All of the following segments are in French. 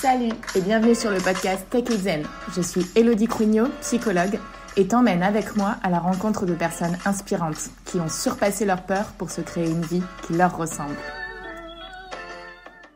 Salut et bienvenue sur le podcast Tech It Zen. Je suis Elodie Cruignot, psychologue, et t'emmène avec moi à la rencontre de personnes inspirantes qui ont surpassé leur peur pour se créer une vie qui leur ressemble.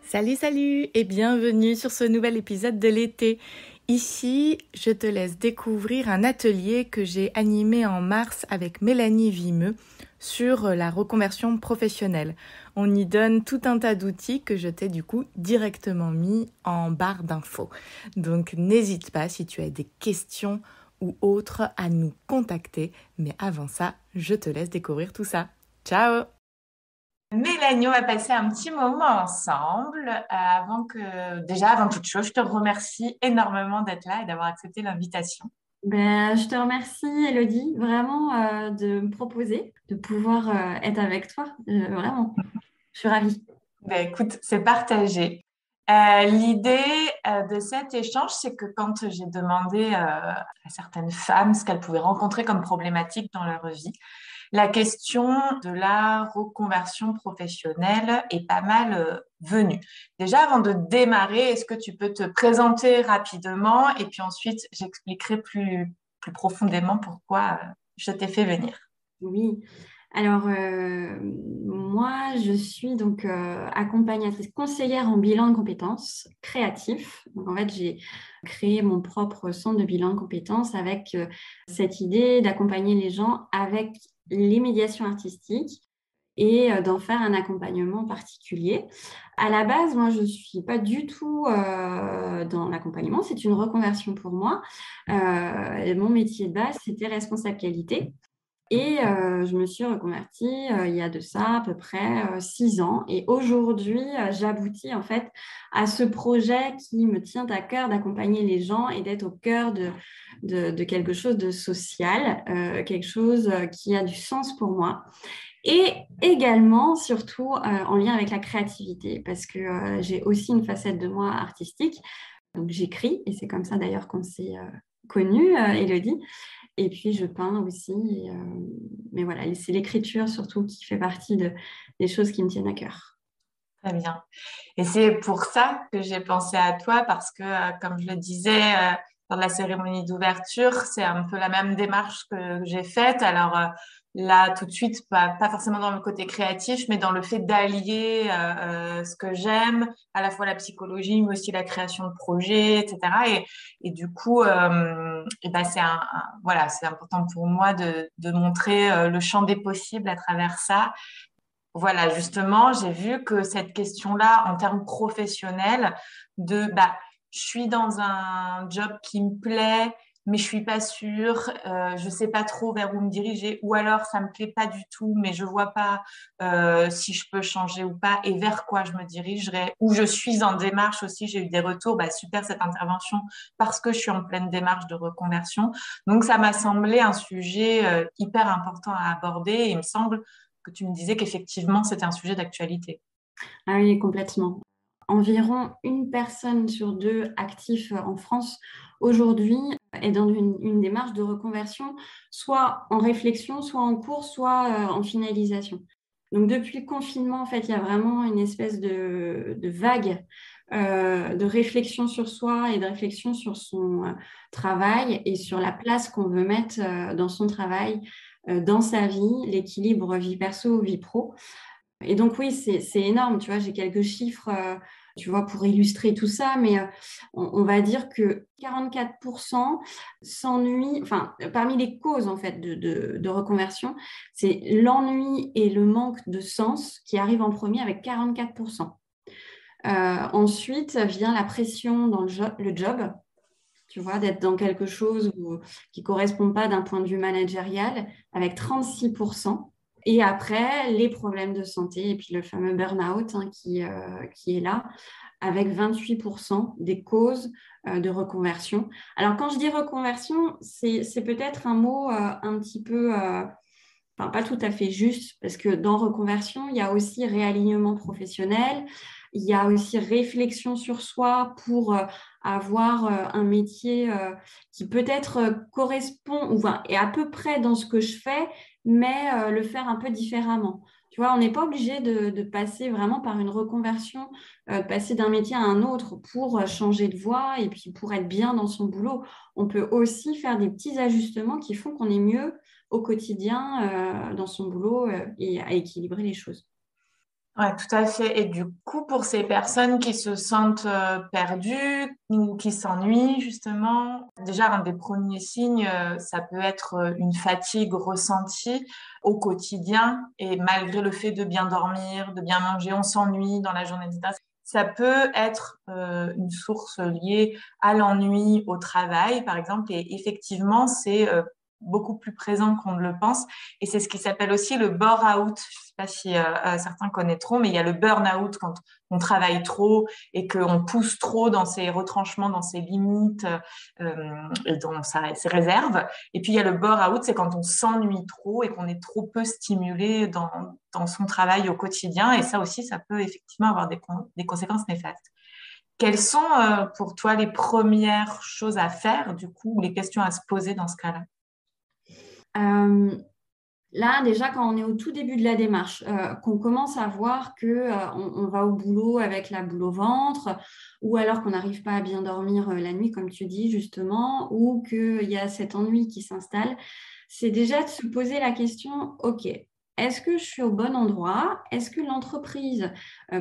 Salut et bienvenue sur ce nouvel épisode de l'été. Ici, je te laisse découvrir un atelier que j'ai animé en mars avec Mélanie Vimeux sur la reconversion professionnelle. On y donne tout un tas d'outils que je t'ai du coup directement mis en barre d'infos. Donc n'hésite pas si tu as des questions ou autres à nous contacter. Mais avant ça, je te laisse découvrir tout ça. Ciao! Mélanie, on va passer un petit moment ensemble. Avant toute chose, je te remercie énormément d'être là et d'avoir accepté l'invitation. Je te remercie, Elodie, vraiment de me proposer de pouvoir être avec toi. Vraiment, je suis ravie. Écoute, c'est partagé. L'idée de cet échange, c'est que quand j'ai demandé à certaines femmes ce qu'elles pouvaient rencontrer comme problématique dans leur vie, la question de la reconversion professionnelle est pas mal venue. Déjà, avant de démarrer, est-ce que tu peux te présenter rapidement et puis ensuite, j'expliquerai plus profondément pourquoi je t'ai fait venir. Oui. Alors, moi, je suis donc accompagnatrice conseillère en bilan de compétences créatif. Donc, en fait, j'ai créé mon propre centre de bilan de compétences avec cette idée d'accompagner les gens avec les médiations artistiques et d'en faire un accompagnement particulier. À la base, moi, je ne suis pas du tout dans l'accompagnement. C'est une reconversion pour moi. Mon métier de base, c'était responsable qualité. Et je me suis reconvertie il y a de ça à peu près 6 ans. Et aujourd'hui, j'aboutis en fait à ce projet qui me tient à cœur d'accompagner les gens et d'être au cœur de quelque chose de social, quelque chose qui a du sens pour moi. Et également, surtout, en lien avec la créativité, parce que j'ai aussi une facette de moi artistique. Donc, j'écris, et c'est comme ça d'ailleurs qu'on s'est connus, Élodie. Et puis, je peins aussi. Mais voilà, c'est l'écriture surtout qui fait partie des choses qui me tiennent à cœur. Très bien. Et c'est pour ça que j'ai pensé à toi parce que, comme je le disais dans la cérémonie d'ouverture, c'est un peu la même démarche que j'ai faite. Alors là, tout de suite, pas forcément dans le côté créatif, mais dans le fait d'allier ce que j'aime, à la fois la psychologie, mais aussi la création de projets, etc. Et du coup, voilà, c'est important pour moi de montrer le champ des possibles à travers ça. Voilà, justement, j'ai vu que cette question-là, en termes professionnels, je suis dans un job qui me plaît, mais je suis pas sûre, je sais pas trop vers où me diriger, ou alors ça me plaît pas du tout, mais je vois pas si je peux changer ou pas, et vers quoi je me dirigerai, ou je suis en démarche aussi, j'ai eu des retours, super cette intervention, parce que je suis en pleine démarche de reconversion. Donc ça m'a semblé un sujet hyper important à aborder, et il me semble que tu me disais qu'effectivement, c'était un sujet d'actualité. Ah oui, complètement. Environ une personne sur deux actifs en France aujourd'hui est dans une démarche de reconversion, soit en réflexion, soit en cours, soit en finalisation. Donc, depuis le confinement, en fait, il y a vraiment une espèce de vague de réflexion sur soi et de réflexion sur son travail et sur la place qu'on veut mettre dans son travail, dans sa vie, l'équilibre vie perso, vie pro. Et donc, oui, c'est énorme. Tu vois, j'ai quelques chiffres, tu vois, pour illustrer tout ça, mais on va dire que 44% s'ennuient, enfin, parmi les causes, en fait, de reconversion, c'est l'ennui et le manque de sens qui arrivent en premier avec 44%. Ensuite vient la pression dans le job, tu vois, d'être dans quelque chose qui ne correspond pas d'un point de vue managérial, avec 36%. Et après, les problèmes de santé et puis le fameux burn-out qui est là, avec 28% des causes de reconversion. Alors, quand je dis reconversion, c'est peut-être un mot un petit peu, enfin, pas tout à fait juste, parce que dans reconversion, il y a aussi réalignement professionnel, il y a aussi réflexion sur soi pour avoir un métier qui peut-être correspond ou est à peu près dans ce que je fais, mais le faire un peu différemment. Tu Tu vois, on n'est pas obligé de passer vraiment par une reconversion, de passer d'un métier à un autre pour changer de voie et puis pour être bien dans son boulot. On peut aussi faire des petits ajustements qui font qu'on est mieux au quotidien dans son boulot et à équilibrer les choses. Ouais, tout à fait. Et du coup, pour ces personnes qui se sentent perdues ou qui s'ennuient, justement, déjà, un des premiers signes, ça peut être une fatigue ressentie au quotidien. Et malgré le fait de bien dormir, de bien manger, on s'ennuie dans la journée, etc. Ça peut être une source liée à l'ennui au travail, par exemple. Et effectivement, c'est beaucoup plus présent qu'on ne le pense. Et c'est ce qui s'appelle aussi le bore-out. Je ne sais pas si certains connaîtront, mais il y a le burn-out quand on travaille trop et qu'on pousse trop dans ses retranchements, dans ses limites et dans ses réserves. Et puis il y a le bore-out, c'est quand on s'ennuie trop et qu'on est trop peu stimulé dans son travail au quotidien. Et ça aussi, ça peut effectivement avoir des conséquences néfastes. Quelles sont pour toi les premières choses à faire, du coup, ou les questions à se poser dans ce cas-là? Euh, Là, déjà, quand on est au tout début de la démarche, qu'on commence à voir on va au boulot avec la boule au ventre, ou alors qu'on n'arrive pas à bien dormir la nuit, comme tu dis justement, ou qu'il y a cet ennui qui s'installe, c'est déjà de se poser la question, OK, est-ce que je suis au bon endroit? Est-ce que l'entreprise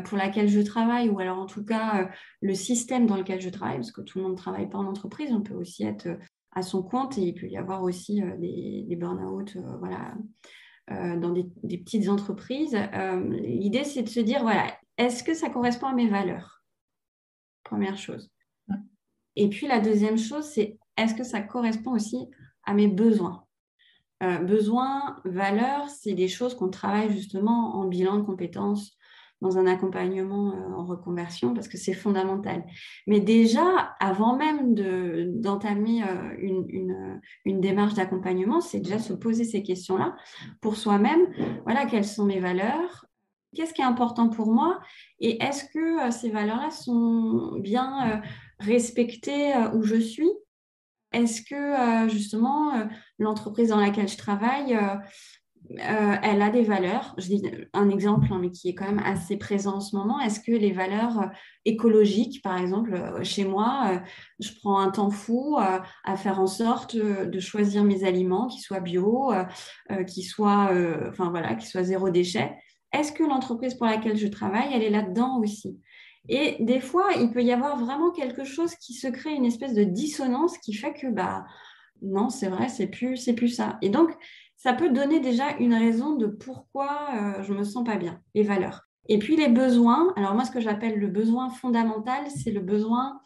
pour laquelle je travaille, ou alors en tout cas le système dans lequel je travaille, parce que tout le monde ne travaille pas en entreprise, on peut aussi être à son compte et il peut y avoir aussi des burn-out voilà, dans des petites entreprises. L'idée, c'est de se dire, voilà, est-ce que ça correspond à mes valeurs? Première chose. Et puis la deuxième chose, c'est est-ce que ça correspond aussi à mes besoins? Besoins, valeurs, c'est des choses qu'on travaille justement en bilan de compétences, dans un accompagnement en reconversion, parce que c'est fondamental. Mais déjà, avant même d'entamer une démarche d'accompagnement, c'est déjà se poser ces questions-là pour soi-même. Voilà, quelles sont mes valeurs? Qu'est-ce qui est important pour moi? Et est-ce que ces valeurs-là sont bien respectées où je suis? Est-ce que justement l'entreprise dans laquelle je travaille, elle a des valeurs? Je dis un exemple, hein, mais qui est quand même assez présent en ce moment. Est-ce que les valeurs écologiques, par exemple, chez moi, je prends un temps fou à faire en sorte de choisir mes aliments, qui soient bio, enfin voilà, qui soient zéro déchet. Est-ce que l'entreprise pour laquelle je travaille, elle est là-dedans aussi? Et des fois, il peut y avoir vraiment quelque chose qui se crée, une espèce de dissonance qui fait que, bah, non, c'est vrai, c'est plus ça. Et donc, ça peut donner déjà une raison de pourquoi je me sens pas bien, les valeurs. Et puis les besoins, alors moi, ce que j'appelle le besoin fondamental, c'est le besoin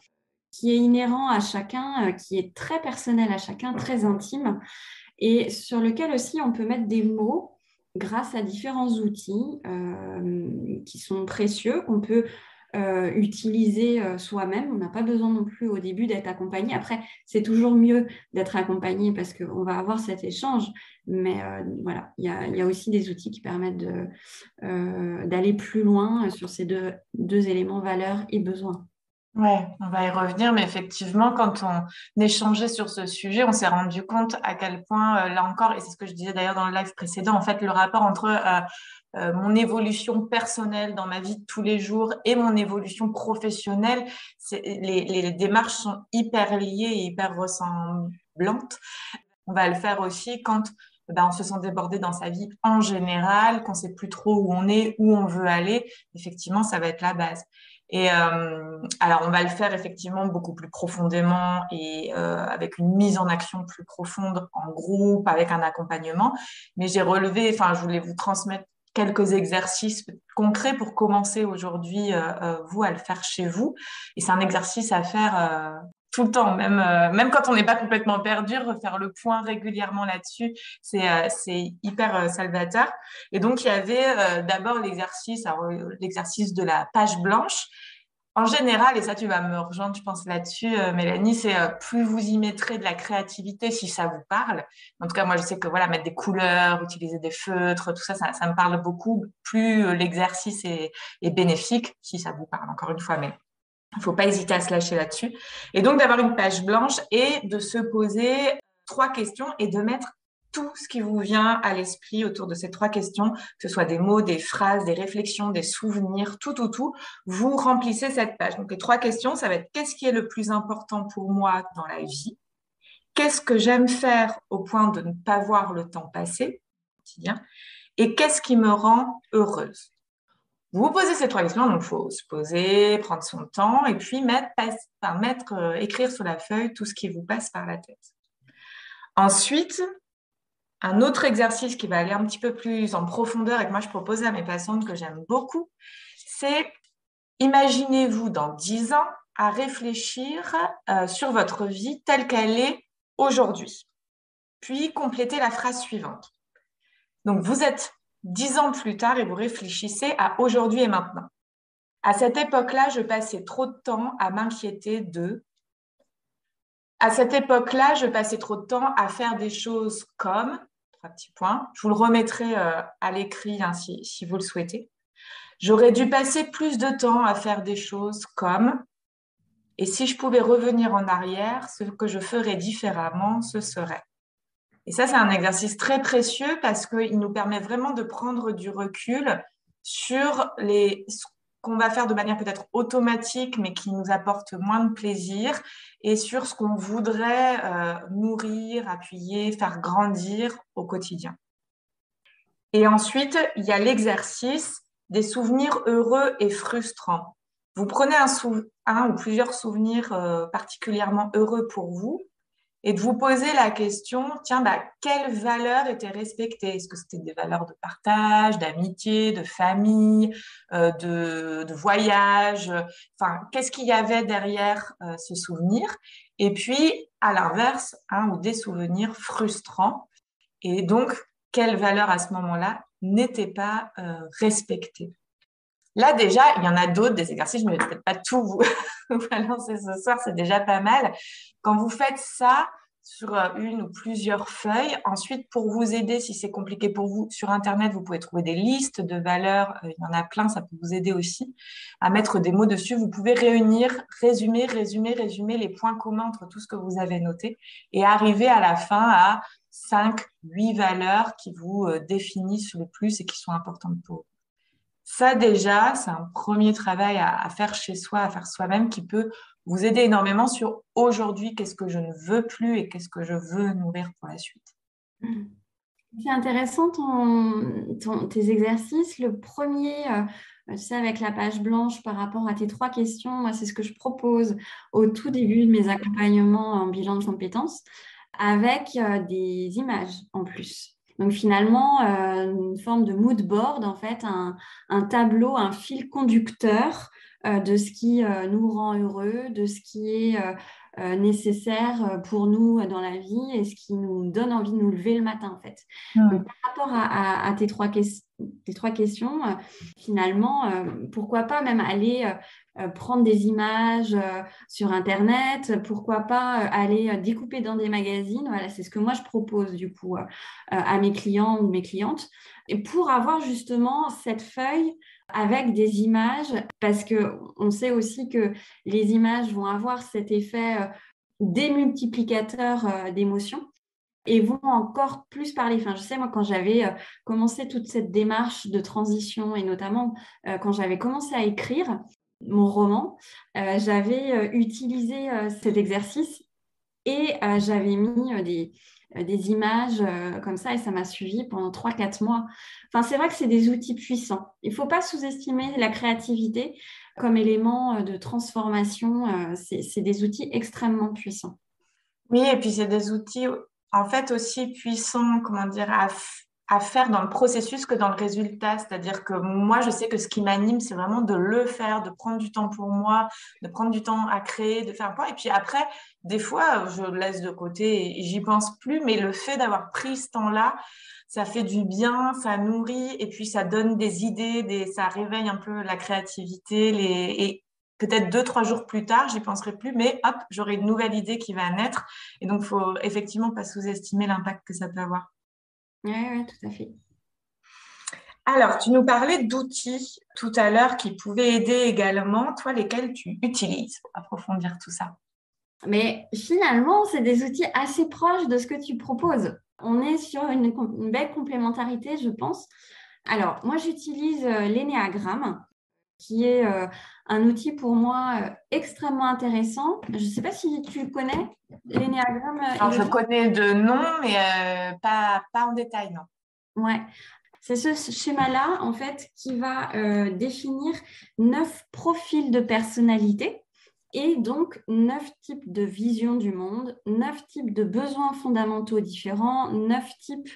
qui est inhérent à chacun, qui est très personnel à chacun, très intime, et sur lequel aussi on peut mettre des mots grâce à différents outils qui sont précieux, qu'on peut utiliser soi-même. On n'a pas besoin non plus au début d'être accompagné. Après, c'est toujours mieux d'être accompagné parce qu'on va avoir cet échange. Mais voilà, il y a aussi des outils qui permettent d'aller plus loin sur ces deux éléments, valeurs et besoins. Ouais, on va y revenir, mais effectivement, quand on échangeait sur ce sujet, on s'est rendu compte à quel point, là encore, et c'est ce que je disais d'ailleurs dans le live précédent, en fait, le rapport entre mon évolution personnelle dans ma vie de tous les jours et mon évolution professionnelle, les démarches sont hyper liées et hyper ressemblantes. On va le faire aussi quand on se sent débordé dans sa vie en général, qu'on sait plus trop où on est, où on veut aller. Effectivement, ça va être la base. Et alors, on va le faire effectivement beaucoup plus profondément et avec une mise en action plus profonde en groupe, avec un accompagnement. Mais j'ai relevé, enfin, je voulais vous transmettre quelques exercices concrets pour commencer aujourd'hui, vous, à le faire chez vous. Et c'est un exercice à faire tout le temps, même quand on n'est pas complètement perdu, refaire le point régulièrement là-dessus, c'est hyper salvateur. Et donc, il y avait d'abord l'exercice de la page blanche. En général, et ça tu vas me rejoindre, je pense là-dessus, Mélanie, c'est plus vous y mettrez de la créativité si ça vous parle. En tout cas, moi, je sais que voilà, mettre des couleurs, utiliser des feutres, tout ça, ça me parle beaucoup. Plus l'exercice est bénéfique, si ça vous parle, encore une fois, mais il ne faut pas hésiter à se lâcher là-dessus. Et donc, d'avoir une page blanche et de se poser 3 questions et de mettre tout ce qui vous vient à l'esprit autour de ces 3 questions, que ce soit des mots, des phrases, des réflexions, des souvenirs, tout. Vous remplissez cette page. Donc, les 3 questions, ça va être qu'est-ce qui est le plus important pour moi dans la vie? Qu'est-ce que j'aime faire au point de ne pas voir le temps passer au quotidien? Et qu'est-ce qui me rend heureuse? Vous vous posez ces 3 questions, donc il faut se poser, prendre son temps et puis écrire sur la feuille tout ce qui vous passe par la tête. Ensuite, un autre exercice qui va aller un petit peu plus en profondeur et que moi je propose à mes patientes que j'aime beaucoup, c'est imaginez-vous dans 10 ans à réfléchir sur votre vie telle qu'elle est aujourd'hui. Puis complétez la phrase suivante. Donc vous êtes 10 ans plus tard et vous réfléchissez à aujourd'hui et maintenant. À cette époque-là, je passais trop de temps à m'inquiéter de... À cette époque-là, je passais trop de temps à faire des choses comme... 3 petits points. Je vous le remettrai à l'écrit hein, si vous le souhaitez. J'aurais dû passer plus de temps à faire des choses comme... Et si je pouvais revenir en arrière, ce que je ferais différemment, ce serait... Et ça, c'est un exercice très précieux parce qu'il nous permet vraiment de prendre du recul sur ce qu'on va faire de manière peut-être automatique, mais qui nous apporte moins de plaisir, et sur ce qu'on voudrait nourrir, appuyer, faire grandir au quotidien. Et ensuite, il y a l'exercice des souvenirs heureux et frustrants. Vous prenez un ou plusieurs souvenirs particulièrement heureux pour vous, et de vous poser la question, tiens, quelles valeurs étaient respectées? Est-ce que c'était des valeurs de partage, d'amitié, de famille, de voyage? Enfin, qu'est-ce qu'il y avait derrière ce souvenir? Et puis, à l'inverse, un ou des souvenirs frustrants. Et donc, quelles valeurs à ce moment-là n'étaient pas respectées? Là, déjà, il y en a d'autres, des exercices, je ne vais peut-être pas tout vous balancer ce soir, c'est déjà pas mal. Quand vous faites ça sur une ou plusieurs feuilles, ensuite, pour vous aider, si c'est compliqué pour vous, sur Internet, vous pouvez trouver des listes de valeurs. Il y en a plein, ça peut vous aider aussi à mettre des mots dessus. Vous pouvez résumer les points communs entre tout ce que vous avez noté et arriver à la fin à 5, 8 valeurs qui vous définissent le plus et qui sont importantes pour vous. Ça, déjà, c'est un premier travail à faire chez soi, à faire soi-même, qui peut vous aider énormément sur aujourd'hui, qu'est-ce que je ne veux plus et qu'est-ce que je veux nourrir pour la suite. C'est intéressant tes exercices. Le premier, tu sais, avec la page blanche par rapport à tes 3 questions, moi, c'est ce que je propose au tout début de mes accompagnements en bilan de compétences, avec des images en plus. Donc finalement, une forme de mood board, en fait, un tableau, un fil conducteur de ce qui nous rend heureux, de ce qui est nécessaire pour nous dans la vie et ce qui nous donne envie de nous lever le matin, en fait. Donc, par rapport à tes 3 questions, finalement, pourquoi pas même aller prendre des images sur Internet, pourquoi pas aller découper dans des magazines. Voilà, c'est ce que moi je propose du coup à mes clients ou mes clientes, et pour avoir justement cette feuille avec des images, parce qu'on sait aussi que les images vont avoir cet effet démultiplicateur d'émotions et vont encore plus parler. Enfin, je sais, moi, quand j'avais commencé toute cette démarche de transition et notamment quand j'avais commencé à écrire mon roman, j'avais utilisé cet exercice et j'avais mis des images comme ça et ça m'a suivi pendant 3-4 mois. Enfin, c'est vrai que c'est des outils puissants. Il ne faut pas sous-estimer la créativité comme élément de transformation. C'est des outils extrêmement puissants. Oui, et puis c'est des outils en fait aussi puissants, comment dire, à faire dans le processus que dans le résultat. C'est-à-dire que moi, je sais que ce qui m'anime, c'est vraiment de le faire, de prendre du temps pour moi, de prendre du temps à créer, de faire un point. Et puis après, des fois, je le laisse de côté et j'y pense plus. Mais le fait d'avoir pris ce temps-là, ça fait du bien, ça nourrit et puis ça donne des idées, ça réveille un peu la créativité. Et peut-être 2-3 jours plus tard, j'y penserai plus, mais hop, j'aurai une nouvelle idée qui va naître. Et donc, il faut effectivement pas sous-estimer l'impact que ça peut avoir. Oui, tout à fait. Alors, tu nous parlais d'outils tout à l'heure qui pouvaient aider également, toi, lesquels tu utilises pour approfondir tout ça. Mais finalement, c'est des outils assez proches de ce que tu proposes. On est sur une belle complémentarité, je pense. Alors, moi, j'utilise l'énéagramme, qui est un outil pour moi extrêmement intéressant. Je ne sais pas si tu connais l'énéagramme, Alors, je Élodie. connais de nom, mais pas en détail, non. Ouais. C'est ce schéma-là, en fait, qui va définir 9 profils de personnalité et donc 9 types de vision du monde, 9 types de besoins fondamentaux différents, 9 types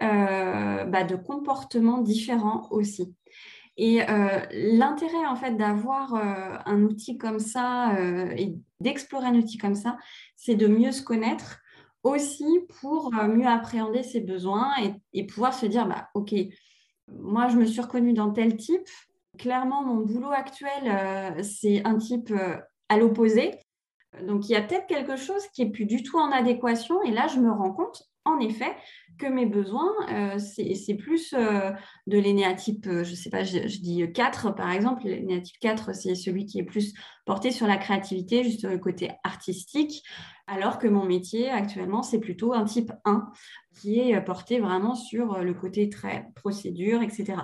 de comportements différents aussi. Et l'intérêt, en fait, d'avoir un outil comme ça et d'explorer un outil comme ça, c'est de mieux se connaître aussi pour mieux appréhender ses besoins et pouvoir se dire, OK, moi, je me suis reconnue dans tel type. Clairement, mon boulot actuel, c'est un type à l'opposé. Donc, il y a peut-être quelque chose qui n'est plus du tout en adéquation. Et là, je me rends compte, en effet, que mes besoins, c'est plus de l'énéatype, je ne sais pas, je dis 4, par exemple. L'énéatype 4, c'est celui qui est plus porté sur la créativité, juste sur le côté artistique, alors que mon métier, actuellement, c'est plutôt un type 1, qui est porté vraiment sur le côté très procédure, etc.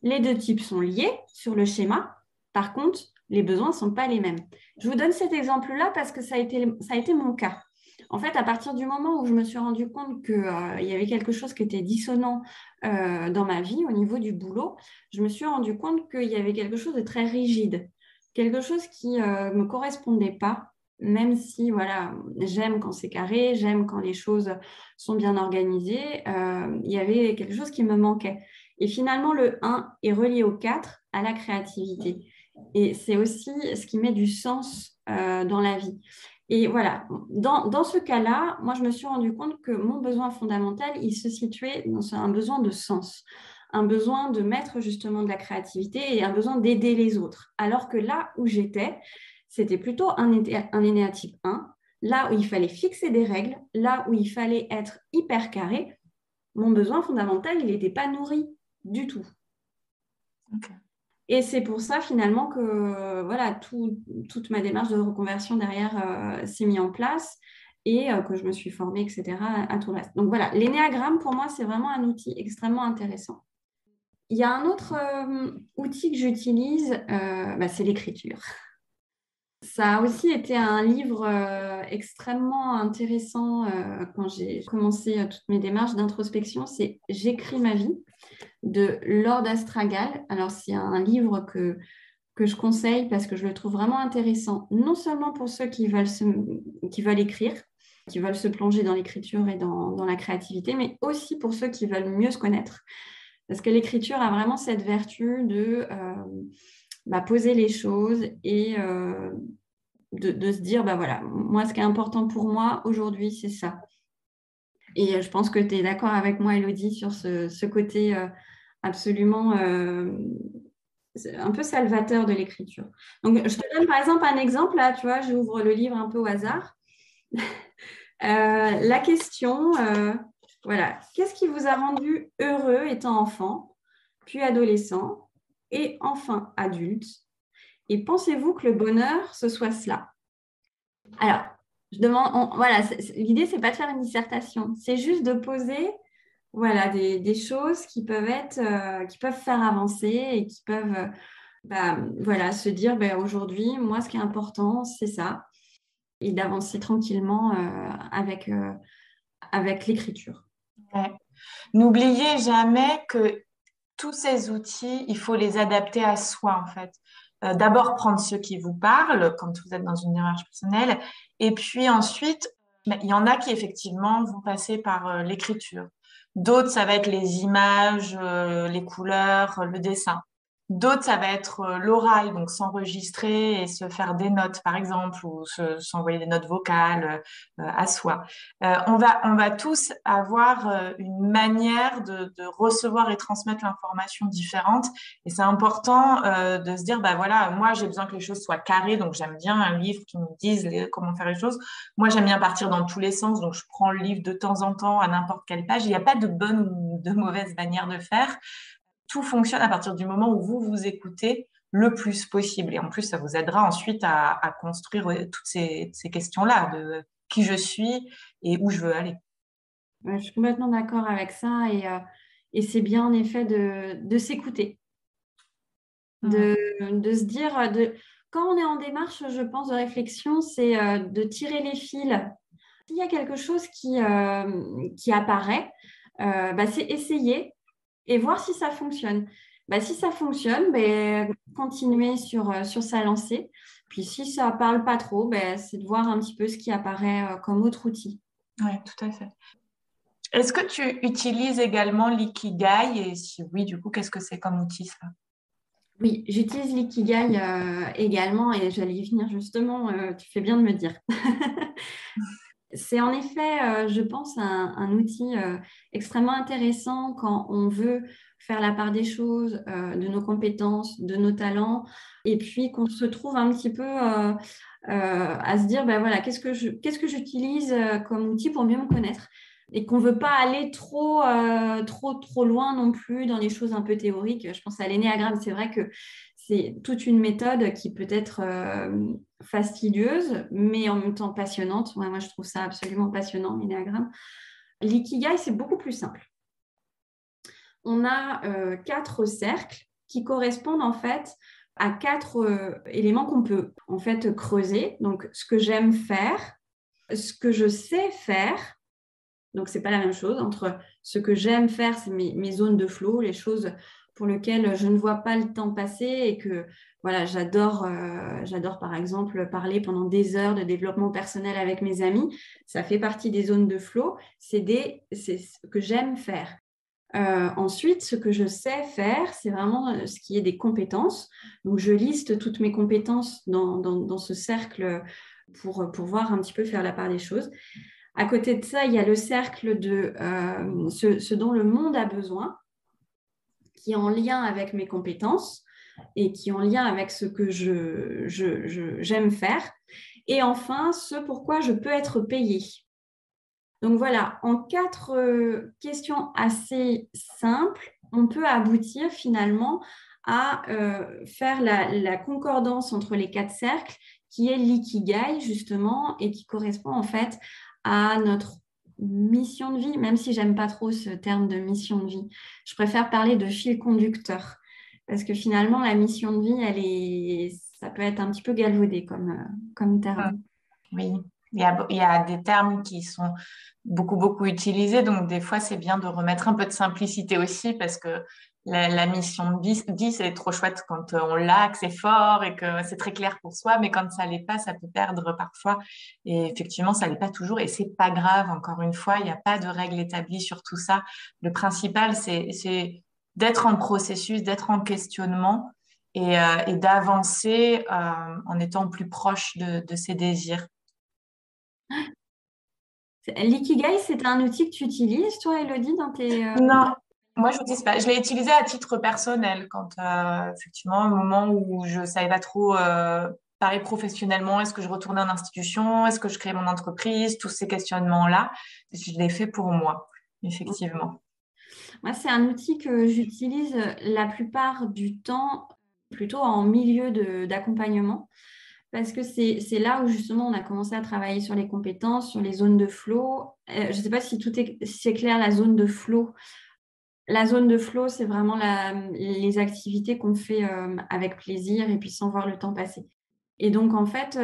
Les deux types sont liés sur le schéma. Par contre, les besoins ne sont pas les mêmes. Je vous donne cet exemple-là parce que ça a été mon cas. En fait, à partir du moment où je me suis rendu compte qu'il y avait quelque chose qui était dissonant dans ma vie au niveau du boulot, je me suis rendu compte qu'il y avait quelque chose de très rigide, quelque chose qui ne me correspondait pas, même si voilà, j'aime quand c'est carré, j'aime quand les choses sont bien organisées, il y avait quelque chose qui me manquait. Et finalement, le 1 est relié au 4 à la créativité. Et c'est aussi ce qui met du sens dans la vie. Et voilà, dans ce cas-là, moi, je me suis rendu compte que mon besoin fondamental, il se situait dans un besoin de sens, un besoin de mettre justement de la créativité et un besoin d'aider les autres. Alors que là où j'étais, c'était plutôt un énéatype 1, là où il fallait fixer des règles, là où il fallait être hyper carré, mon besoin fondamental, il n'était pas nourri du tout. Okay. Et c'est pour ça finalement que voilà, toute ma démarche de reconversion derrière s'est mise en place et que je me suis formée, etc., à tout le reste. Donc voilà, l'énéagramme, pour moi, c'est vraiment un outil extrêmement intéressant. Il y a un autre outil que j'utilise, c'est l'écriture. Ça a aussi été un livre extrêmement intéressant quand j'ai commencé toutes mes démarches d'introspection. C'est J'écris ma vie de Lord Astragal. Alors, c'est un livre que je conseille parce que je le trouve vraiment intéressant, non seulement pour ceux qui veulent écrire, qui veulent se plonger dans l'écriture et dans la créativité, mais aussi pour ceux qui veulent mieux se connaître. Parce que l'écriture a vraiment cette vertu de poser les choses et de se dire, voilà, moi, ce qui est important pour moi aujourd'hui, c'est ça. Et je pense que tu es d'accord avec moi, Élodie, sur ce côté absolument un peu salvateur de l'écriture. Donc, je te donne par exemple un exemple. Là, tu vois, j'ouvre le livre un peu au hasard. La question, voilà, qu'est-ce qui vous a rendu heureux étant enfant, puis adolescent, et enfin adulte? Et pensez-vous que le bonheur, ce soit cela? Alors, je demande, voilà, l'idée, c'est pas de faire une dissertation, c'est juste de poser, voilà, des choses qui peuvent qui peuvent faire avancer et qui peuvent, voilà, se dire, aujourd'hui, moi, ce qui est important, c'est ça, et d'avancer tranquillement avec l'écriture. Ouais. N'oubliez jamais que tous ces outils, il faut les adapter à soi, en fait. D'abord, prendre ceux qui vous parlent quand vous êtes dans une démarche personnelle. Et puis ensuite, il y en a qui, effectivement, vont passer par l'écriture. D'autres, ça va être les images, les couleurs, le dessin. D'autres, ça va être l'oral, donc s'enregistrer et se faire des notes, par exemple, ou s'envoyer des notes vocales à soi. On va tous avoir une manière de recevoir et transmettre l'information différente. Et c'est important de se dire, voilà, moi, j'ai besoin que les choses soient carrées, donc j'aime bien un livre qui me dise comment faire les choses. Moi, j'aime bien partir dans tous les sens, donc je prends le livre de temps en temps à n'importe quelle page. Il n'y a pas de bonne ou de mauvaise manière de faire. Tout fonctionne à partir du moment où vous vous écoutez le plus possible. Et en plus, ça vous aidera ensuite à construire toutes ces questions-là de qui je suis et où je veux aller. Ouais, je suis complètement d'accord avec ça et c'est bien en effet de s'écouter, Mm. de, de se dire, quand on est en démarche, je pense, de réflexion, c'est de tirer les fils. S'il y a quelque chose qui apparaît, c'est essayer et voir si ça fonctionne. Si ça fonctionne, continuer sur sa lancée. Puis si ça ne parle pas trop, c'est de voir un petit peu ce qui apparaît comme autre outil. Oui, tout à fait. Est-ce que tu utilises également l'ikigai? Et si oui, du coup, qu'est-ce que c'est comme outil, ça? Oui, j'utilise l'ikigai également et j'allais y venir justement, tu fais bien de me dire. C'est en effet, je pense, un outil extrêmement intéressant quand on veut faire la part des choses, de nos compétences, de nos talents, et puis qu'on se trouve un petit peu à se dire, voilà, qu'est-ce que j'utilise comme outil pour mieux me connaître, et qu'on ne veut pas aller trop loin non plus dans les choses un peu théoriques. Je pense à l'énéagramme, c'est vrai que c'est toute une méthode qui peut être fastidieuse, mais en même temps passionnante. Ouais, moi, je trouve ça absolument passionnant, l'énéagramme. L'ikigai, c'est beaucoup plus simple. On a 4 cercles qui correspondent en fait à 4 éléments qu'on peut en fait creuser. Donc, ce que j'aime faire, ce que je sais faire. Donc, ce n'est pas la même chose. Entre ce que j'aime faire, c'est mes zones de flow, les choses pour lesquelles je ne vois pas le temps passer et que voilà, j'adore par exemple parler pendant des heures de développement personnel avec mes amis. Ça fait partie des zones de flow. C'est ce que j'aime faire. Ensuite, ce que je sais faire, c'est vraiment ce qui est des compétences. Donc, je liste toutes mes compétences dans ce cercle pour voir un petit peu faire la part des choses. À côté de ça, il y a le cercle de ce dont le monde a besoin, qui est en lien avec mes compétences et qui est en lien avec ce que j'aime faire. Et enfin, ce pourquoi je peux être payée. Donc voilà, en 4 questions assez simples, on peut aboutir finalement à faire la concordance entre les 4 cercles, qui est l'ikigai justement, et qui correspond en fait à notre mission de vie, même si j'aime pas trop ce terme de mission de vie. Je préfère parler de fil conducteur, parce que finalement, la mission de vie, ça peut être un petit peu galvaudé comme terme. Oui, il y a des termes qui sont beaucoup utilisés, donc des fois c'est bien de remettre un peu de simplicité aussi parce que la mission de vie, c'est trop chouette quand on l'a, que c'est fort et que c'est très clair pour soi, mais quand ça l'est pas, ça peut perdre parfois. Et effectivement, ça l'est pas toujours et c'est pas grave. Encore une fois, il n'y a pas de règle établie sur tout ça. Le principal, c'est d'être en processus, d'être en questionnement et d'avancer en étant plus proche de ses désirs. L'ikigai, c'est un outil que tu utilises, toi, Elodie, dans tes... Non, moi je n'utilise pas. Je l'ai utilisé à titre personnel quand effectivement au moment où je savais pas trop pareil professionnellement, est-ce que je retournais en institution, est-ce que je créais mon entreprise, tous ces questionnements-là, je l'ai fait pour moi, effectivement. Moi, c'est un outil que j'utilise la plupart du temps plutôt en milieu d'accompagnement parce que c'est là où justement on a commencé à travailler sur les compétences, sur les zones de flow. Je ne sais pas si si c'est clair, la zone de flow. La zone de flow, c'est vraiment les activités qu'on fait avec plaisir et puis sans voir le temps passer. Et donc, en fait,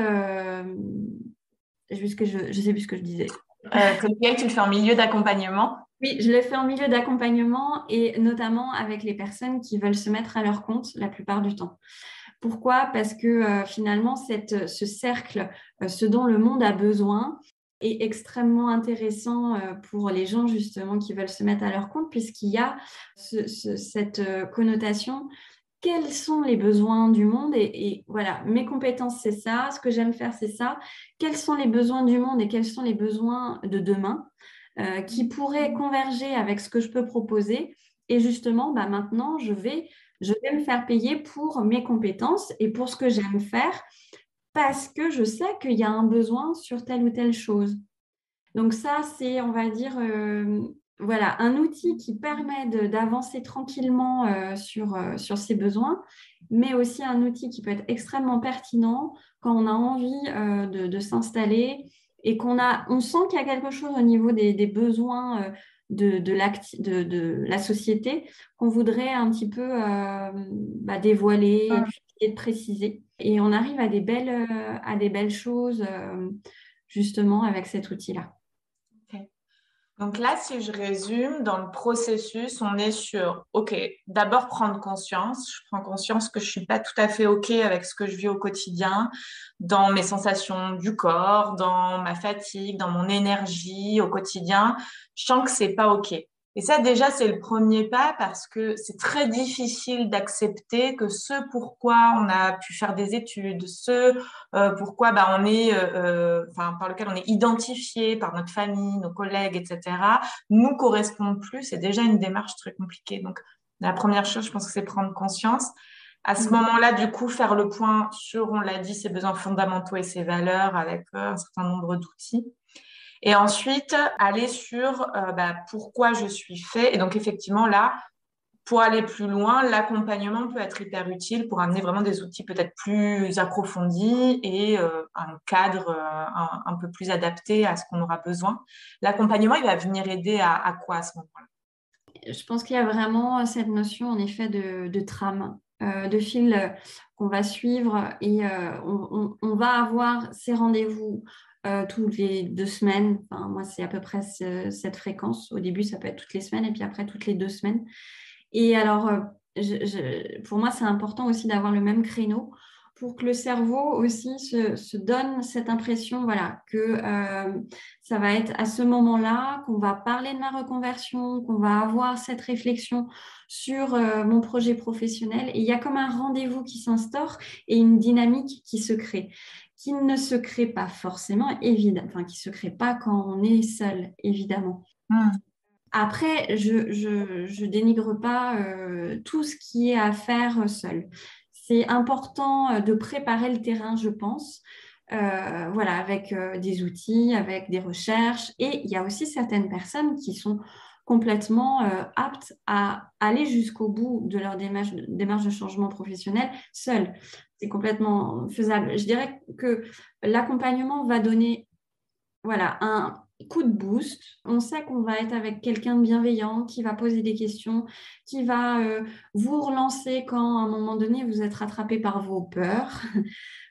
je sais plus ce que je disais. Que le PI, tu le fais en milieu d'accompagnement. Oui, je le fais en milieu d'accompagnement et notamment avec les personnes qui veulent se mettre à leur compte la plupart du temps. Pourquoi? Parce que finalement, ce cercle, ce dont le monde a besoin, est extrêmement intéressant pour les gens justement qui veulent se mettre à leur compte, puisqu'il y a cette connotation. Quels sont les besoins du monde et voilà, mes compétences, c'est ça, ce que j'aime faire, c'est ça. Quels sont les besoins du monde et quels sont les besoins de demain qui pourraient converger avec ce que je peux proposer. Et justement, maintenant, je vais me faire payer pour mes compétences et pour ce que j'aime faire parce que je sais qu'il y a un besoin sur telle ou telle chose. Donc ça, c'est, on va dire, voilà, un outil qui permet d'avancer tranquillement sur ses besoins, mais aussi un outil qui peut être extrêmement pertinent quand on a envie de s'installer et on sent qu'il y a quelque chose au niveau des besoins de la société qu'on voudrait un petit peu dévoiler et puis essayer de préciser. Et on arrive à des belles choses justement avec cet outil-là. Ok. Donc là, si je résume, dans le processus, on est sur, OK, d'abord prendre conscience. Je prends conscience que je suis pas tout à fait OK avec ce que je vis au quotidien, dans mes sensations du corps, dans ma fatigue, dans mon énergie au quotidien. Je sens que c'est pas OK. Et ça, déjà, c'est le premier pas parce que c'est très difficile d'accepter que ce pourquoi on a pu faire des études, pourquoi on est, par lequel on est identifié par notre famille, nos collègues, etc., nous correspondent plus. C'est déjà une démarche très compliquée. Donc, la première chose, je pense que c'est prendre conscience. À ce moment-là, du coup, faire le point sur, on l'a dit, ses besoins fondamentaux et ses valeurs avec un certain nombre d'outils. Et ensuite, aller sur pourquoi je suis fait. Et donc, effectivement, là, pour aller plus loin, l'accompagnement peut être hyper utile pour amener vraiment des outils peut-être plus approfondis et un cadre un peu plus adapté à ce qu'on aura besoin. L'accompagnement, il va venir aider à quoi à ce moment-là? Je pense qu'il y a vraiment cette notion, en effet, de trame, de fil qu'on va suivre et on va avoir ces rendez-vous toutes les 2 semaines. Enfin, moi, c'est à peu près cette fréquence. Au début, ça peut être toutes les semaines et puis après, toutes les 2 semaines. Et alors, pour moi, c'est important aussi d'avoir le même créneau pour que le cerveau aussi se donne cette impression, voilà, que ça va être à ce moment-là qu'on va parler de ma reconversion, qu'on va avoir cette réflexion sur mon projet professionnel. Et il y a comme un rendez-vous qui s'instaure et une dynamique qui se crée, qui ne se crée pas forcément, évidemment, enfin, qui ne se crée pas quand on est seul, évidemment. Après, je dénigre pas tout ce qui est à faire seul. C'est important de préparer le terrain, je pense, voilà, avec des outils, avec des recherches. Et il y a aussi certaines personnes qui sont complètement aptes à aller jusqu'au bout de leur démarche de changement professionnel seules. C'est complètement faisable. Je dirais que l'accompagnement va donner, voilà, un coup de boost. On sait qu'on va être avec quelqu'un de bienveillant qui va poser des questions, qui va vous relancer quand à un moment donné vous êtes rattrapé par vos peurs,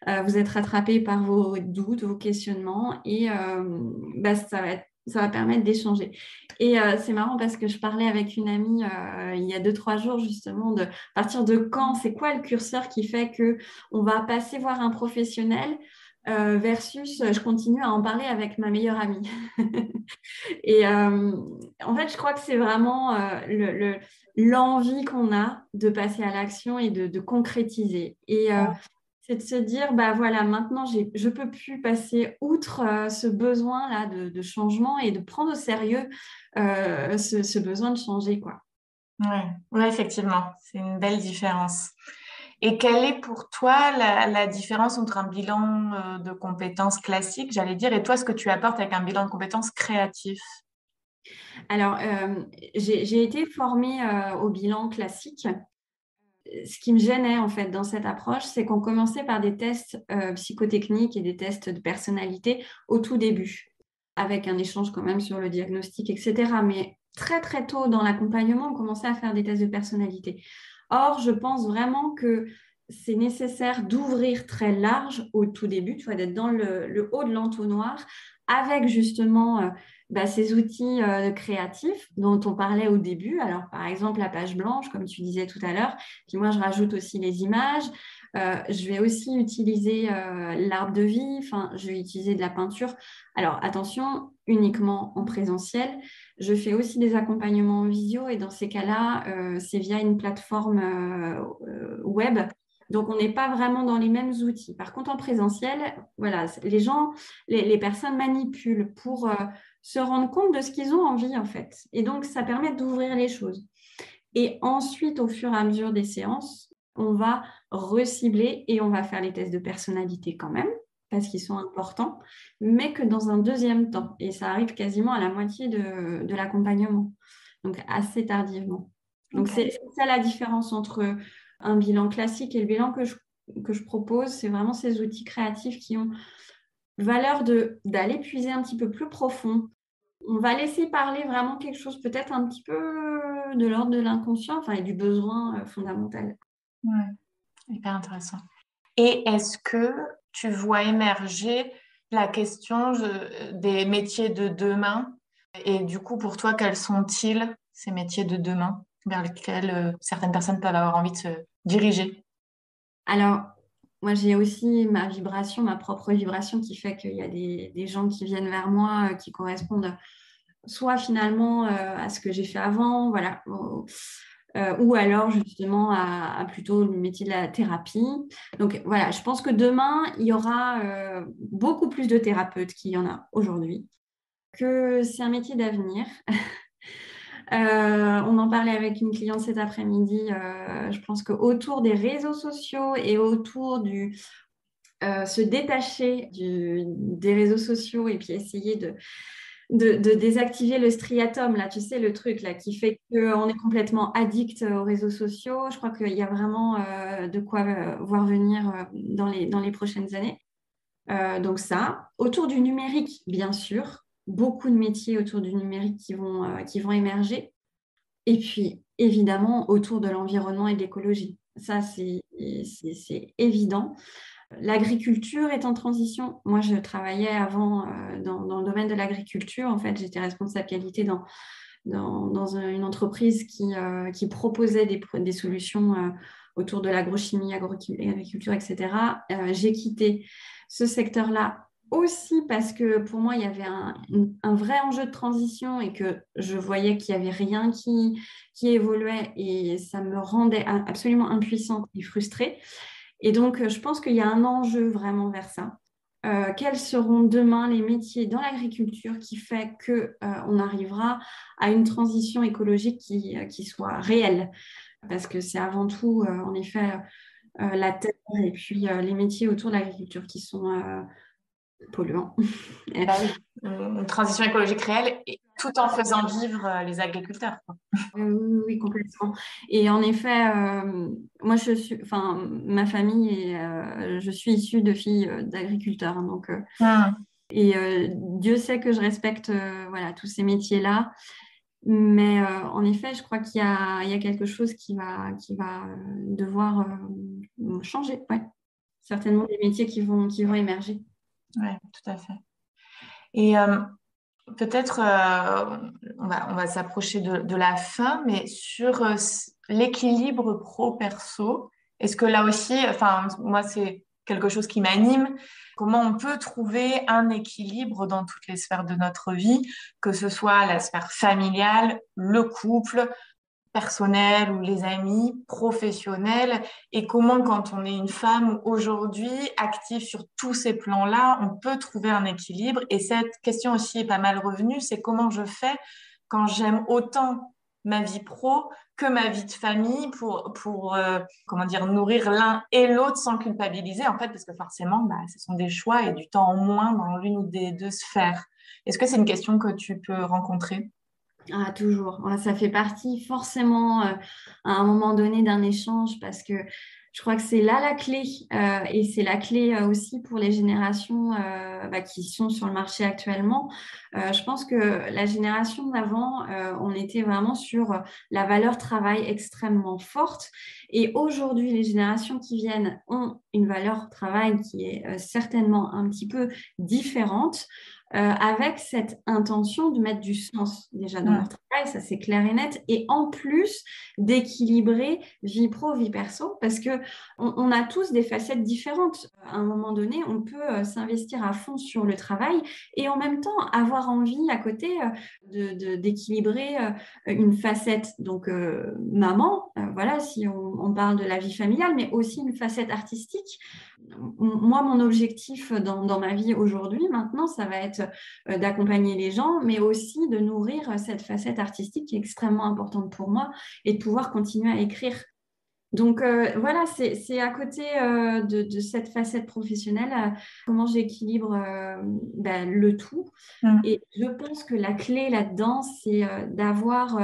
vous êtes rattrapé par vos doutes, vos questionnements et ça va permettre d'échanger. Et c'est marrant parce que je parlais avec une amie il y a 2-3 jours justement de partir de quand, c'est quoi le curseur qui fait qu'on va passer voir un professionnel versus je continue à en parler avec ma meilleure amie. Et en fait, je crois que c'est vraiment l'envie qu'on a de passer à l'action et de concrétiser. Et c'est de se dire, bah voilà, maintenant, je ne peux plus passer outre ce besoin-là de changement et de prendre au sérieux ce besoin de changer, quoi. Ouais, effectivement, c'est une belle différence. Et quelle est pour toi la différence entre un bilan de compétences classique, j'allais dire, et toi, ce que tu apportes avec un bilan de compétences créatif? Alors, j'ai été formée au bilan classique. Ce qui me gênait en fait dans cette approche, c'est qu'on commençait par des tests psychotechniques et des tests de personnalité au tout début, avec un échange quand même sur le diagnostic, etc. Mais très très tôt dans l'accompagnement, on commençait à faire des tests de personnalité. Or, je pense vraiment que c'est nécessaire d'ouvrir très large au tout début, tu vois, d'être dans le haut de l'entonnoir avec justement ces outils créatifs dont on parlait au début. Alors, par exemple, la page blanche, comme tu disais tout à l'heure. Puis moi, je rajoute aussi les images. Je vais aussi utiliser l'arbre de vie. Enfin, je vais utiliser de la peinture. Alors, attention, uniquement en présentiel. Je fais aussi des accompagnements en visio et dans ces cas-là, c'est via une plateforme web. Donc, on n'est pas vraiment dans les mêmes outils. Par contre, en présentiel, voilà, les gens, les personnes manipulent pour se rendre compte de ce qu'ils ont envie, en fait. Et donc, ça permet d'ouvrir les choses. Et ensuite, au fur et à mesure des séances, on va recibler et on va faire les tests de personnalité quand même, parce qu'ils sont importants, mais que dans un deuxième temps. Et ça arrive quasiment à la moitié de l'accompagnement, donc assez tardivement. Donc, Ok. c'est ça la différence entre un bilan classique et le bilan que je propose. C'est vraiment ces outils créatifs qui ont valeur d'aller puiser un petit peu plus profond. On va laisser parler vraiment quelque chose peut-être un petit peu de l'ordre de l'inconscient, enfin, et du besoin fondamental. Ouais, hyper intéressant. Et est-ce que tu vois émerger la question des métiers de demain? Et du coup, pour toi, quels sont-ils, ces métiers de demain, vers lesquels certaines personnes peuvent avoir envie de se diriger? Alors, moi, j'ai aussi ma vibration, ma propre vibration qui fait qu'il y a des gens qui viennent vers moi qui correspondent soit finalement à ce que j'ai fait avant, voilà, ou alors justement à plutôt le métier de la thérapie. Donc voilà, je pense que demain, il y aura beaucoup plus de thérapeutes qu'il y en a aujourd'hui, que c'est un métier d'avenir. On en parlait avec une cliente cet après-midi. Je pense qu'autour des réseaux sociaux et autour se détacher des réseaux sociaux et puis essayer de désactiver le striatum, là, tu sais, le truc là, qui fait qu'on est complètement addict aux réseaux sociaux. Je crois qu'il y a vraiment de quoi voir venir dans les prochaines années. Donc ça, autour du numérique, bien sûr, beaucoup de métiers autour du numérique qui vont émerger. Et puis, évidemment, autour de l'environnement et de l'écologie. Ça, c'est évident. L'agriculture est en transition. Moi, je travaillais avant dans le domaine de l'agriculture. En fait, j'étais responsable qualité dans une entreprise qui proposait des solutions autour de l'agrochimie, agriculture, etc. J'ai quitté ce secteur-là aussi parce que pour moi, il y avait un vrai enjeu de transition et que je voyais qu'il n'y avait rien qui évoluait et ça me rendait absolument impuissante et frustrée. Et donc, je pense qu'il y a un enjeu vraiment vers ça. Quels seront demain les métiers dans l'agriculture qui fait qu'on arrivera à une transition écologique qui soit réelle? Parce que c'est avant tout, en effet, la terre et puis les métiers autour de l'agriculture qui sont polluants. Bah oui, une transition écologique réelle, et tout en faisant vivre les agriculteurs, quoi. Oui, oui, complètement. Et en effet, moi, enfin, ma famille je suis issue de filles d'agriculteurs, hein, donc, Hmm. et Dieu sait que je respecte voilà, tous ces métiers-là. Mais en effet, je crois il y a quelque chose qui va devoir changer. Ouais. Certainement des métiers qui vont émerger. Ouais, tout à fait. Et peut-être, on va s'approcher de la fin, mais sur l'équilibre pro-perso, est-ce que là aussi, enfin, moi, c'est quelque chose qui m'anime, comment on peut trouver un équilibre dans toutes les sphères de notre vie, que ce soit la sphère familiale, le couple, personnel ou les amis, professionnels, et comment, quand on est une femme aujourd'hui active sur tous ces plans-là, on peut trouver un équilibre. Et cette question aussi est pas mal revenue, c'est comment je fais quand j'aime autant ma vie pro que ma vie de famille pour comment dire, nourrir l'un et l'autre sans culpabiliser, en fait, parce que forcément, bah, ce sont des choix et du temps en moins dans l'une ou des deux sphères. Est-ce que c'est une question que tu peux rencontrer? Ah, toujours. Ouais, ça fait partie forcément à un moment donné d'un échange parce que je crois que c'est là la clé et c'est la clé aussi pour les générations qui sont sur le marché actuellement. Je pense que la génération d'avant, on était vraiment sur la valeur travail extrêmement forte et aujourd'hui, les générations qui viennent ont une valeur travail qui est certainement un petit peu différente avec cette intention de mettre du sens déjà dans leur Mm. travail, ça c'est clair et net, et en plus d'équilibrer vie pro, vie perso, parce que on a tous des facettes différentes. À un moment donné, on peut s'investir à fond sur le travail et en même temps avoir envie à côté d'équilibrer une facette, donc maman, voilà, si on parle de la vie familiale, mais aussi une facette artistique. Moi, mon objectif dans ma vie aujourd'hui, maintenant, ça va être d'accompagner les gens, mais aussi de nourrir cette facette artistique qui est extrêmement importante pour moi et de pouvoir continuer à écrire. Donc voilà, c'est à côté de cette facette professionnelle, comment j'équilibre le tout. Mm. Et je pense que la clé là-dedans, c'est d'avoir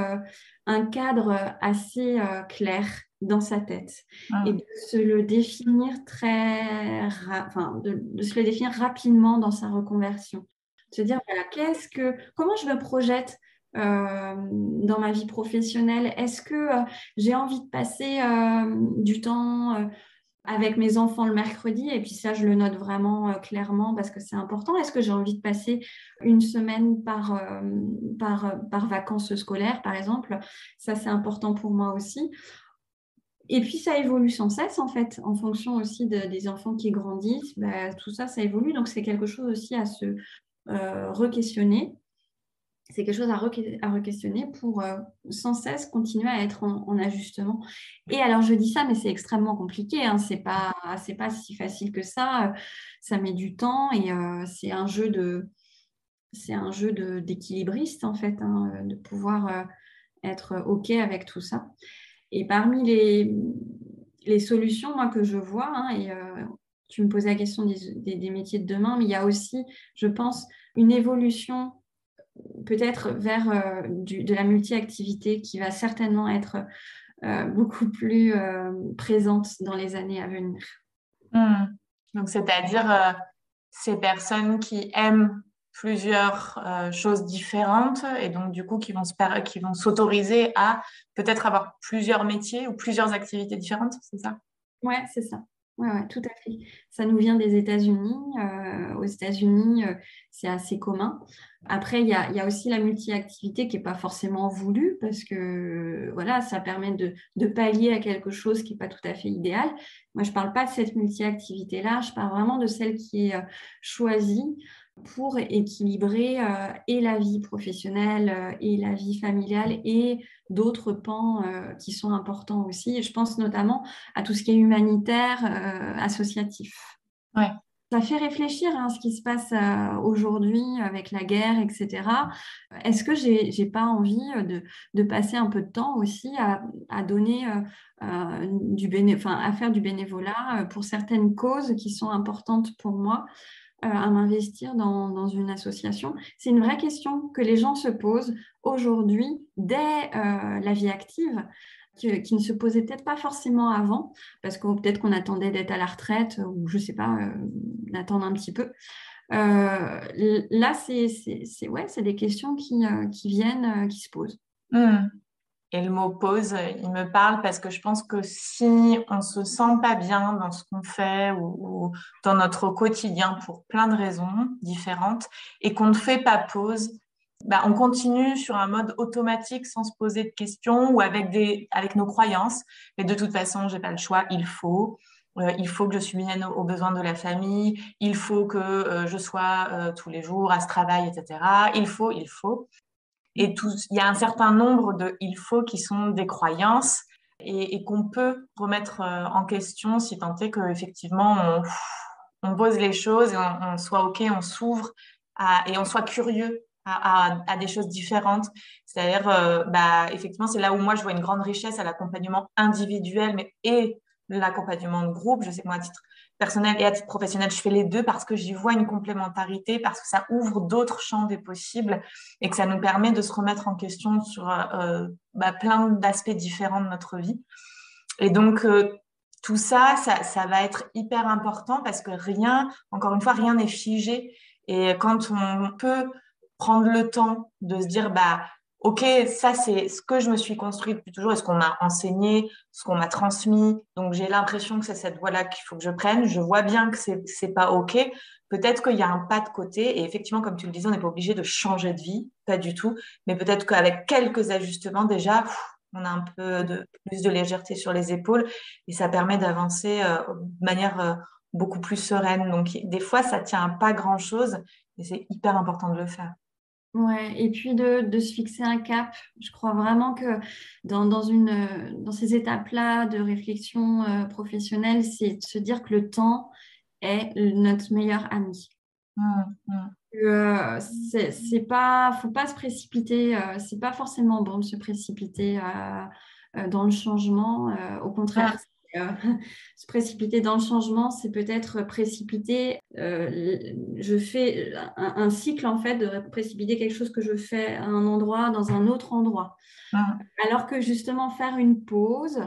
un cadre assez clair dans sa tête et Mm. de se le définir de se le définir rapidement dans sa reconversion. De se dire, voilà, comment je me projette dans ma vie professionnelle? Est-ce que j'ai envie de passer du temps avec mes enfants le mercredi, et puis ça, je le note vraiment clairement parce que c'est important. Est-ce que j'ai envie de passer une semaine par vacances scolaires, par exemple? Ça, c'est important pour moi aussi. Et puis, ça évolue sans cesse, en fait, en fonction aussi des enfants qui grandissent. Bah, tout ça, ça évolue. Donc, c'est quelque chose aussi à se re-questionner. C'est quelque chose à re-questionner pour sans cesse continuer à être en ajustement. Et alors, je dis ça, mais c'est extrêmement compliqué, hein. C'est pas si facile que ça. Ça met du temps et c'est un jeu d'équilibriste, en fait, hein, de pouvoir être OK avec tout ça. Et parmi les solutions, moi, que je vois, hein, et tu me posais la question des métiers de demain, mais il y a aussi, je pense, une évolution peut-être vers de la multi-activité qui va certainement être beaucoup plus présente dans les années à venir. Mm. Donc, c'est-à-dire ces personnes qui aiment plusieurs choses différentes et donc du coup qui vont s'autoriser à peut-être avoir plusieurs métiers ou plusieurs activités différentes, c'est ça? Ouais, c'est ça. Ouais, ouais, tout à fait. Ça nous vient des États-Unis. Aux États-Unis, c'est assez commun. Après, il y a aussi la multi-activité qui n'est pas forcément voulue parce que voilà, ça permet de pallier à quelque chose qui n'est pas tout à fait idéal. Moi, je ne parle pas de cette multi-activité-là, je parle vraiment de celle qui est choisie pour équilibrer et la vie professionnelle et la vie familiale et d'autres pans qui sont importants aussi. Et je pense notamment à tout ce qui est humanitaire, associatif. Ouais. Ça fait réfléchir hein, ce qui se passe aujourd'hui avec la guerre, etc. Est-ce que j'ai pas envie de passer un peu de temps aussi à donner à faire du bénévolat pour certaines causes qui sont importantes pour moi, à m'investir dans une association? C'est une vraie question que les gens se posent aujourd'hui dès la vie active, qui ne se posait peut-être pas forcément avant, parce que peut-être qu'on attendait d'être à la retraite, ou je ne sais pas, d'attendre un petit peu. Là, c'est des questions qui viennent, qui se posent. Mm. Et le mot pause, il me parle parce que je pense que si on se sent pas bien dans ce qu'on fait ou dans notre quotidien pour plein de raisons différentes et qu'on ne fait pas pause, bah, on continue sur un mode automatique sans se poser de questions ou avec nos croyances. Mais de toute façon, j'ai pas le choix, il faut. Il faut que je subvienne aux besoins de la famille, il faut que je sois tous les jours à ce travail, etc. Il faut. Et tout, il y a un certain nombre de il faut qui sont des croyances et qu'on peut remettre en question si tant est qu'effectivement on pose les choses et on soit OK, on s'ouvre et on soit curieux à des choses différentes. C'est-à-dire, effectivement, c'est là où moi je vois une grande richesse à l'accompagnement individuel et l'accompagnement de groupe. Je sais que moi, à titre personnel et à titre professionnel, je fais les deux parce que j'y vois une complémentarité, parce que ça ouvre d'autres champs des possibles et que ça nous permet de se remettre en question sur plein d'aspects différents de notre vie. Et donc, tout ça, ça va être hyper important parce que encore une fois, rien n'est figé. Et quand on peut prendre le temps de se dire, OK, ça, c'est ce que je me suis construit depuis toujours et ce qu'on m'a enseigné, ce qu'on m'a transmis. Donc, j'ai l'impression que c'est cette voie-là qu'il faut que je prenne. Je vois bien que c'est pas OK. Peut-être qu'il y a un pas de côté. Et effectivement, comme tu le disais, on n'est pas obligé de changer de vie, pas du tout. Mais peut-être qu'avec quelques ajustements, déjà, on a un peu plus de légèreté sur les épaules et ça permet d'avancer de manière beaucoup plus sereine. Donc, des fois, ça tient à pas grand-chose, mais c'est hyper important de le faire. Ouais, et puis de se fixer un cap. Je crois vraiment que dans ces étapes-là de réflexion professionnelle, c'est de se dire que le temps est notre meilleur ami. Mmh, mmh. C'est pas, faut pas se précipiter. C'est pas forcément bon de se précipiter dans le changement. Au contraire, se précipiter dans le changement, c'est peut-être précipiter. Je fais un cycle, en fait, de précipiter quelque chose que je fais à un endroit dans un autre endroit. Alors que justement, faire une pause,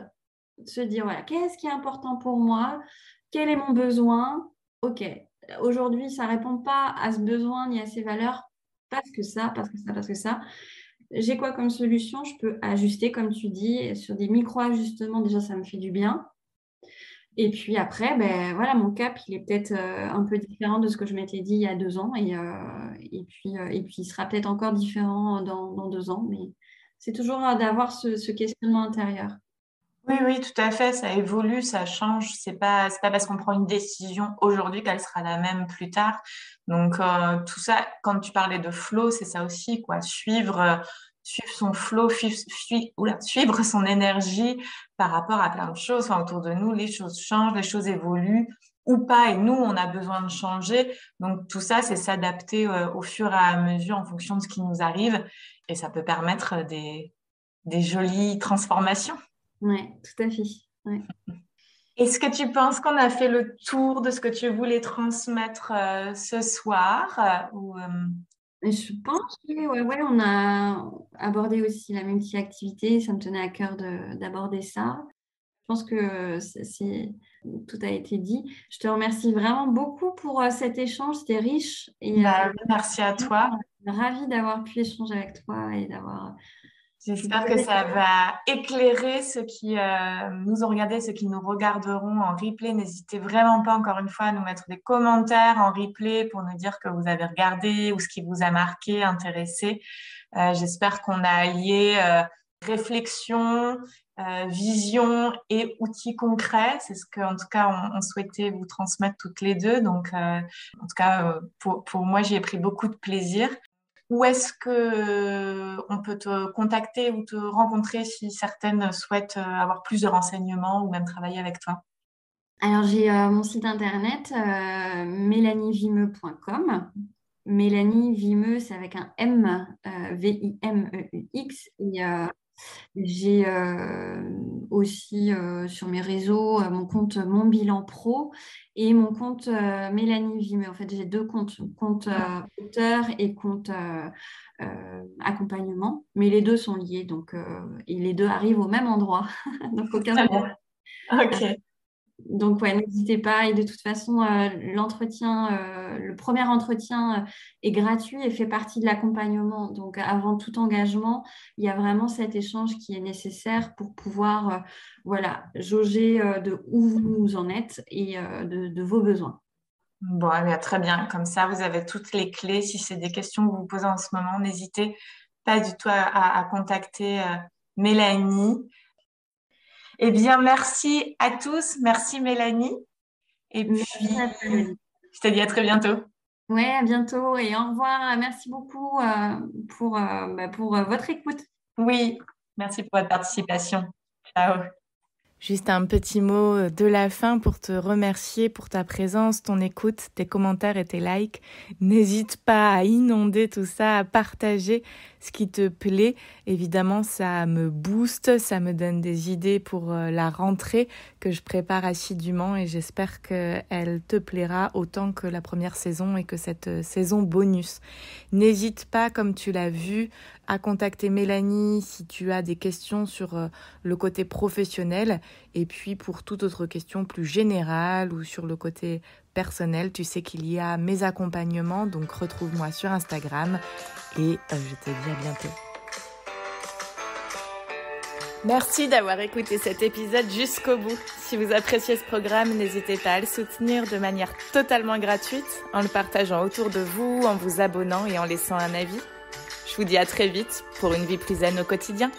se dire, voilà, qu'est-ce qui est important pour moi? Quel est mon besoin? OK, aujourd'hui, ça ne répond pas à ce besoin ni à ces valeurs parce que ça. J'ai quoi comme solution? Je peux ajuster, comme tu dis, sur des micro-ajustements. Déjà, ça me fait du bien. Et puis après, ben, voilà, mon cap, il est peut-être un peu différent de ce que je m'étais dit il y a 2 ans. Et puis, il sera peut-être encore différent dans 2 ans. Mais c'est toujours d'avoir ce questionnement intérieur. Oui, oui, tout à fait. Ça évolue, ça change. C'est pas parce qu'on prend une décision aujourd'hui qu'elle sera la même plus tard. Donc, tout ça, quand tu parlais de flow, c'est ça aussi, quoi. Suivre son flow, suivre son énergie par rapport à plein de choses. Enfin, autour de nous, les choses changent, les choses évoluent ou pas. Et nous, on a besoin de changer. Donc, tout ça, c'est s'adapter au fur et à mesure en fonction de ce qui nous arrive. Et ça peut permettre des jolies transformations. Oui, tout à fait. Ouais. Est-ce que tu penses qu'on a fait le tour de ce que tu voulais transmettre ce soir Je pense que ouais, on a abordé aussi la multi-activité. Ça me tenait à cœur d'aborder ça. Je pense que tout a été dit. Je te remercie vraiment beaucoup pour cet échange. C'était riche. Et merci à toi. Ravie d'avoir pu échanger avec toi et d'avoir... J'espère que ça va éclairer ceux qui nous ont regardés, ceux qui nous regarderont en replay. N'hésitez vraiment pas, encore une fois, à nous mettre des commentaires en replay pour nous dire que vous avez regardé ou ce qui vous a marqué, intéressé. J'espère qu'on a allié réflexion, vision et outils concrets. C'est ce qu'en tout cas, on souhaitait vous transmettre toutes les deux. Donc, en tout cas, pour moi, j'y ai pris beaucoup de plaisir. Où est-ce que on peut te contacter ou te rencontrer si certaines souhaitent avoir plus de renseignements ou même travailler avec toi? Alors, j'ai mon site internet, mélanievimeux.com. Mélanie Vimeux, c'est avec un M, Vimeux. Et j'ai aussi sur mes réseaux mon compte Mon Bilan Pro et mon compte Mélanie Vimeux. En fait, j'ai 2 comptes, compte auteur et compte accompagnement, mais les 2 sont liés, donc, et les 2 arrivent au même endroit, donc aucun problème. Ok. Donc, ouais, n'hésitez pas. Et de toute façon, le premier entretien est gratuit et fait partie de l'accompagnement. Donc, avant tout engagement, il y a vraiment cet échange qui est nécessaire pour pouvoir jauger de où vous en êtes et de vos besoins. Bon, très bien. Comme ça, vous avez toutes les clés. Si c'est des questions que vous vous posez en ce moment, n'hésitez pas du tout à contacter Mélanie. Eh bien, merci à tous. Merci Mélanie. Et puis, je te dis à très bientôt. Oui, à bientôt et au revoir. Merci beaucoup pour votre écoute. Oui, merci pour votre participation. Ciao. Juste un petit mot de la fin pour te remercier pour ta présence, ton écoute, tes commentaires et tes likes. N'hésite pas à inonder tout ça, à partager ce qui te plaît. Évidemment, ça me booste, ça me donne des idées pour la rentrée que je prépare assidûment et j'espère qu'elle te plaira autant que la première saison et que cette saison bonus. N'hésite pas, comme tu l'as vu, à contacter Mélanie si tu as des questions sur le côté professionnel et puis pour toute autre question plus générale ou sur le côté personnel, tu sais qu'il y a mes accompagnements, donc retrouve-moi sur Instagram et je te dis à bientôt. Merci d'avoir écouté cet épisode jusqu'au bout. Si vous appréciez ce programme, n'hésitez pas à le soutenir de manière totalement gratuite en le partageant autour de vous, en vous abonnant et en laissant un avis. Je vous dis à très vite pour une vie plus zen au quotidien.